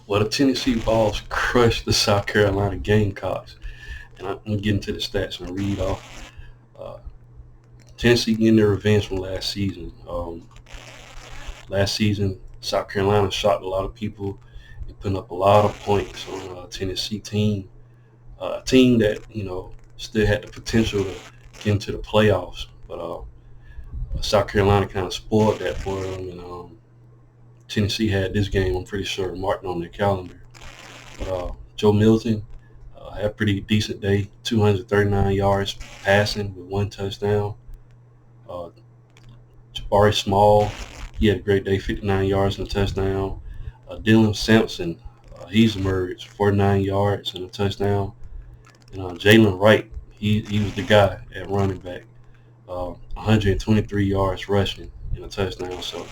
Well, the Tennessee Vols crushed the South Carolina Gamecocks, and I'm getting to the stats and read off. Uh, Tennessee getting their revenge from last season. Last season, South Carolina shocked a lot of people and putting up a lot of points on a Tennessee team, a team that still had the potential to get into the playoffs, but South Carolina kind of spoiled that for them, and Tennessee had this game, I'm pretty sure, marked on their calendar. But Joe Milton had a pretty decent day, 239 yards passing with one touchdown. Uh, Jabari Small, he had a great day, 59 yards and a touchdown. Dylan Sampson, he's emerged, 49 yards and a touchdown. And Jalen Wright, he was the guy at running back, 123 yards rushing and a touchdown. So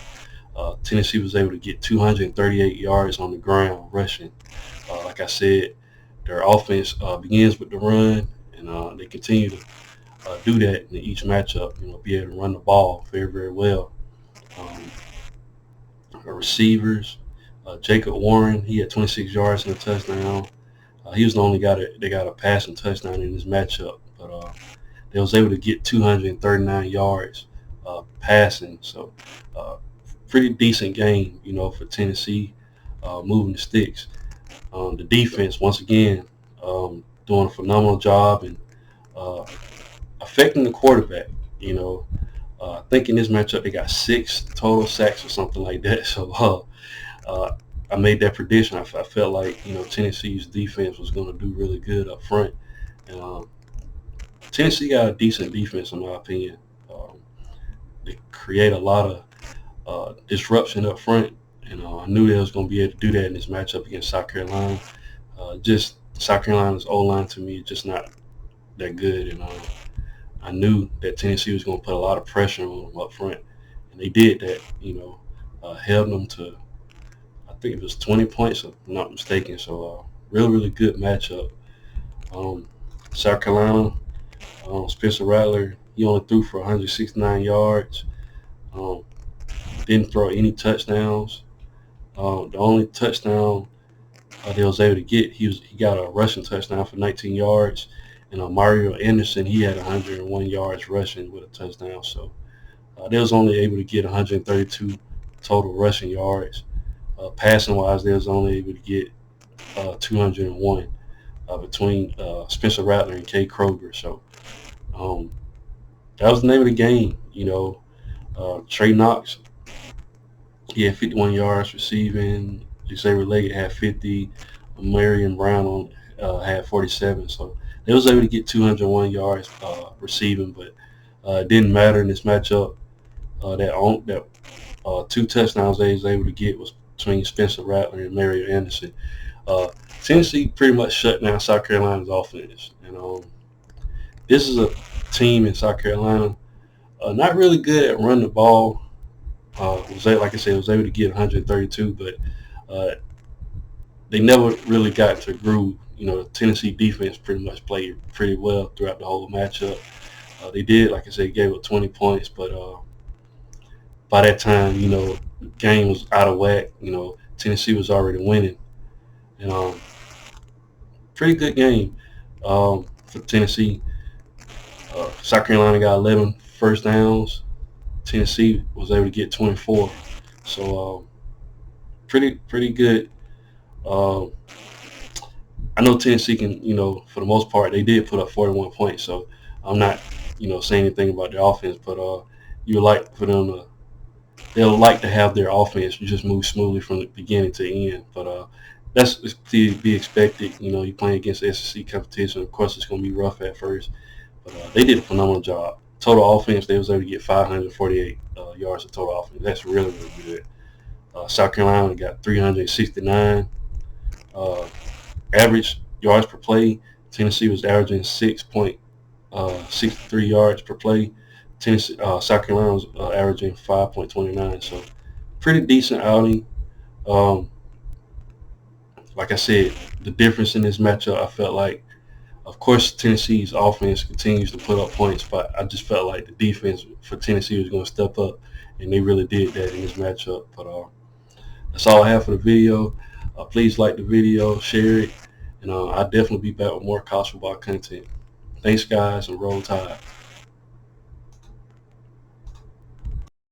Tennessee was able to get 238 yards on the ground rushing. Like I said, their offense begins with the run, and they continue to do that in each matchup. Be able to run the ball very, very well. Um, Our receivers, Jacob Warren, he had 26 yards and a touchdown. He was the only guy that they got a passing touchdown in this matchup, but they was able to get 239 yards passing. So pretty decent game, for Tennessee, moving the sticks. The defense, once again, doing a phenomenal job and uh, affecting the quarterback. I think in this matchup they got 6 total sacks or something like that. So I made that prediction. I felt like Tennessee's defense was going to do really good up front, and Tennessee got a decent defense in my opinion. Um, they create a lot of disruption up front, and I knew they was going to be able to do that in this matchup against South Carolina. Just South Carolina's O line to me is just not that good, and I knew that Tennessee was going to put a lot of pressure on them up front, and they did that. Held them to, I think it was 20 points, if I'm not mistaken. So really, really good matchup. Um, South Carolina, Spencer Rattler, he only threw for 169 yards. Um, didn't throw any touchdowns. The only touchdown they was able to get, he got a rushing touchdown for 19 yards, and Mario Anderson, he had 101 yards rushing with a touchdown. So they was only able to get 132 total rushing yards. Passing wise, they was only able to get 201 between Spencer Rattler and Kay Kroger. So um, that was the name of the game. Trey Knox, he had 51 yards receiving. Xavier Leggett had 50. Marion Brown had 47. So they was able to get 201 yards receiving, but it didn't matter in this matchup. That 2 touchdowns they was able to get was between Spencer Rattler and Mario Anderson. Uh, Tennessee pretty much shut down South Carolina's offense, and this is a team in South Carolina not really good at running the ball. Like I said, was able to get 132, but uh, they never really got into a groove. The Tennessee defense pretty much played pretty well throughout the whole matchup. They did, like I said, gave up 20 points, but by that time, the game was out of whack. Tennessee was already winning, and pretty good game for Tennessee. South Carolina got 11 first downs. Tennessee was able to get 24. So pretty good. Um, I know Tennessee can, for the most part, they did put up 41 points. So I'm not, saying anything about their offense, but you would like for them to, they'll like to have their offense just move smoothly from the beginning to end. But that's to be expected. You're playing against SEC competition. Of course, it's going to be rough at first, but they did a phenomenal job. Total offense, they was able to get 548 yards of total offense. That's really, really good. South Carolina got 369 average yards per play. Tennessee was averaging 6.63 yards per play. South Carolina was averaging 5.29. So pretty decent outing. Um, like I said, the difference in this matchup, I felt like, of course, Tennessee's offense continues to put up points, but I just felt like the defense for Tennessee was going to step up, and they really did that in this matchup. But that's all I have for the video. Please like the video, share it, and I'll definitely be back with more college football content. Thanks, guys, and roll tide.